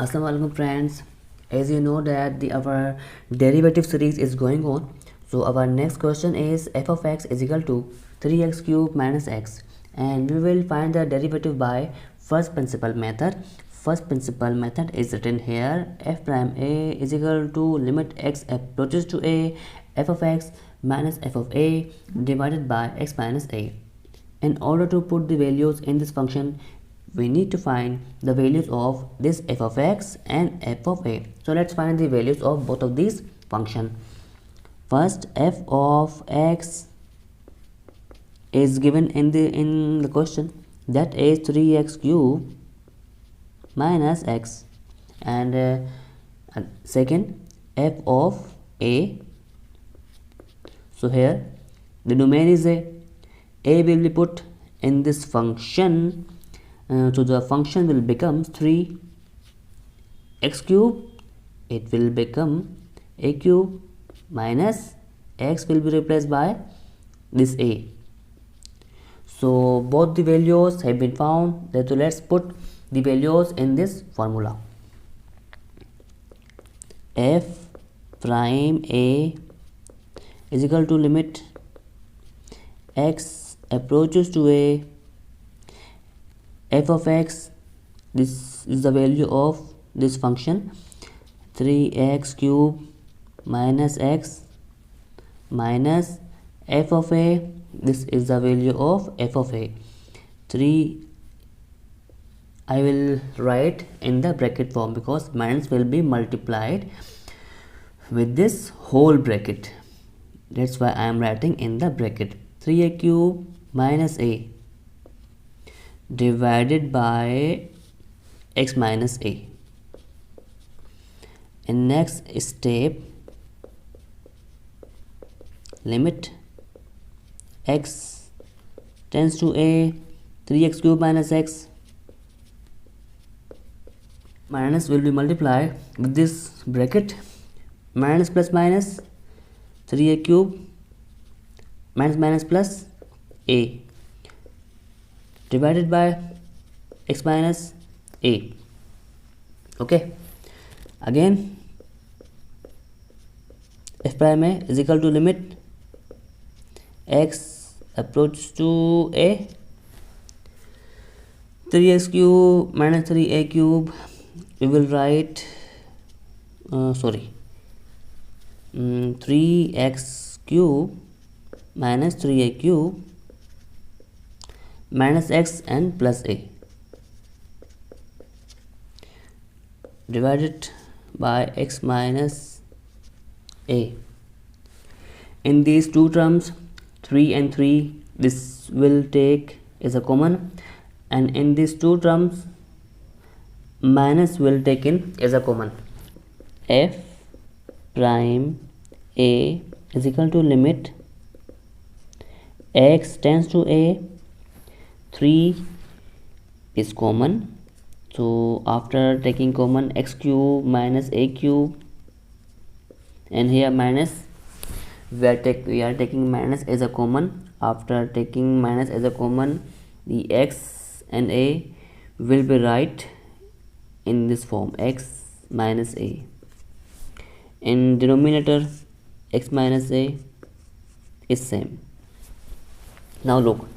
Assalamu alaikum friends. As you know that our derivative series is going on. So our next question is f of x is equal to 3x cube minus x, and we will find the derivative by first principle method. First principle method is written here: f prime a is equal to limit x approaches to a, f of x minus f of a divided by x minus a. In order to put the values in this function, we need to find the values of this f of x and f of a. So let's find the values of both of these function. First, f of x is given in the question, that is 3x cube minus x, and second, f of a. So here the domain is a will be put in this function. So the function will become 3x cube, it will become a cube minus x will be replaced by this a. So both the values have been found. So let's put the values in this formula. F prime a is equal to limit x approaches to a, f of x, this is the value of this function, 3x cube minus x, minus f of a, this is the value of f of a. 3 I will write in the bracket form because minus will be multiplied with this whole bracket. That's why I am writing in the bracket. 3a cube minus a divided by x minus a. In next step, limit x tends to a, 3x cube minus x, minus will be multiplied with this bracket, minus plus minus, 3a cube minus minus plus a divided by x minus a. Okay, again f prime a is equal to limit x approaches to a, 3x cube minus 3a cube, we will write 3x cube minus 3a cube minus x and plus a divided by x minus a. In these two terms, 3 and 3, this will take as a common, and in these two terms minus will take in as a common. F prime a is equal to limit x tends to a, 3 is common, so after taking common x cube minus a cube, and here minus, we are taking minus as a common. After taking minus as a common, the x and a will be right in this form, x minus a. In denominator, x minus a is same. Now look,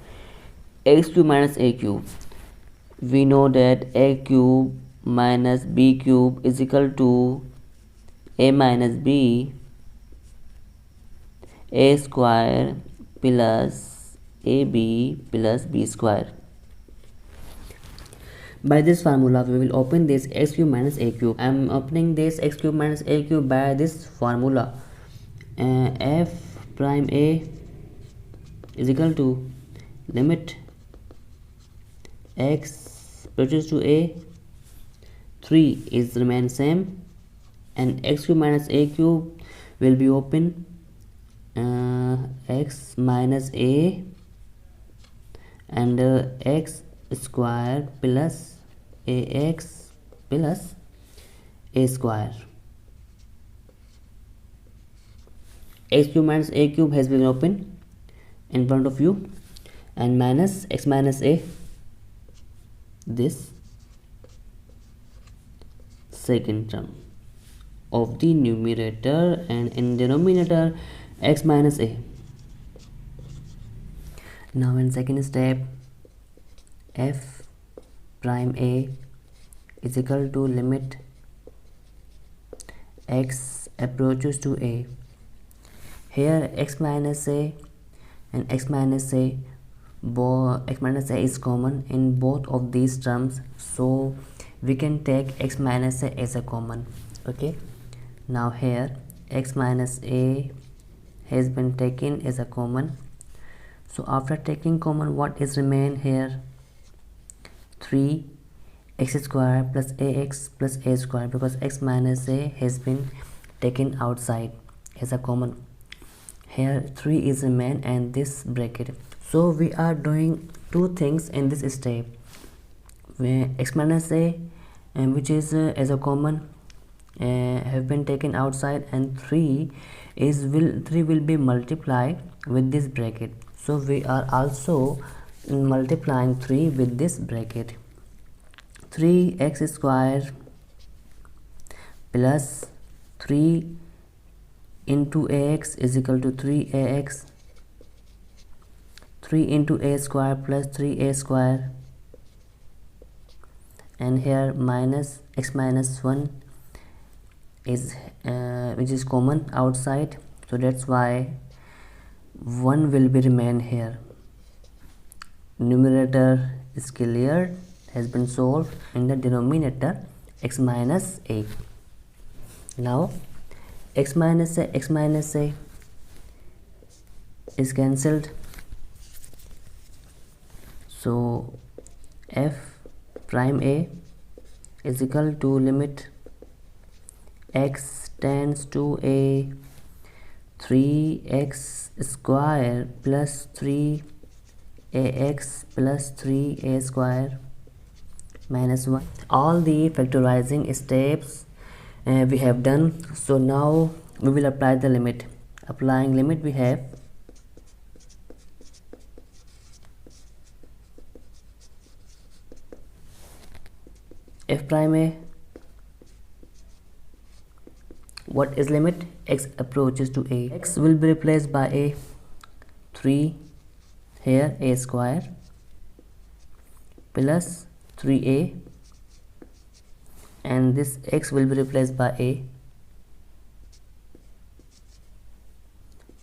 x cube minus a cube, we know that a cube minus b cube is equal to a minus b, a square plus ab plus b square. By this formula, we will open this x cube minus a cube. I am opening this x cube minus a cube by this formula. F prime a is equal to limit x approaches to a, 3 is remain same, and x cube minus a cube will be open, x minus a and x square plus ax plus a square. X cube minus a cube has been open in front of you, and minus x minus a, this second term of the numerator, and in denominator x minus a. Now in second step, f prime a is equal to limit x approaches to a. Here x minus a and x minus a is common in both of these terms, so we can take x minus a as a common. Okay, now here x minus a has been taken as a common, so after taking common, what is remain here? 3x square plus ax plus a square, because x minus a has been taken outside as a common. Here 3 is remain and this bracket. So we are doing two things in this step, where x minus a which is as a common have been taken outside, and 3 will be multiplied with this bracket. So we are also multiplying 3 with this bracket. 3x square plus 3 into ax is equal to 3ax. 3 into a square plus 3a square, and here minus x minus 1 is which is common outside, so that's why 1 will be remain here. Numerator is cleared, has been solved. In the denominator x minus a. Now x minus a is cancelled, so f prime a is equal to limit x tends to a 3x square plus 3ax plus 3a square minus 1. All the factorizing steps we have done, so now we will apply the limit. Applying limit, we have f prime a. What is limit? X approaches to a. X will be replaced by a. 3 here a square plus 3a, and this x will be replaced by a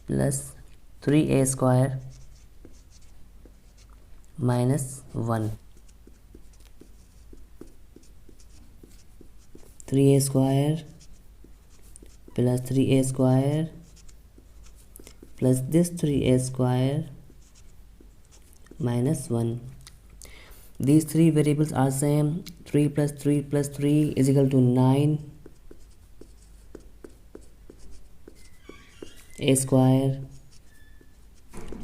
plus 3a square minus 1. 3a square plus 3a square plus this 3a square minus 1. These three variables are same. 3 plus 3 plus 3 is equal to 9 a square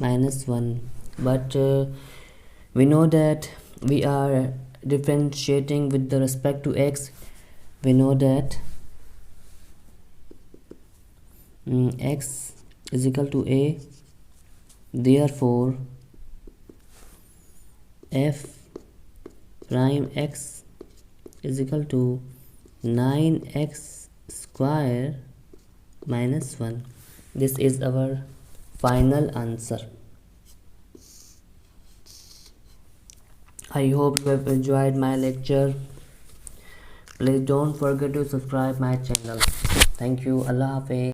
minus 1. But we know that we are differentiating with the respect to x. We know that x is equal to a, therefore f prime x is equal to 9x square minus 1. This is our final answer. I hope you have enjoyed my lecture. Please don't forget to subscribe my channel. Thank you. Allah Hafiz.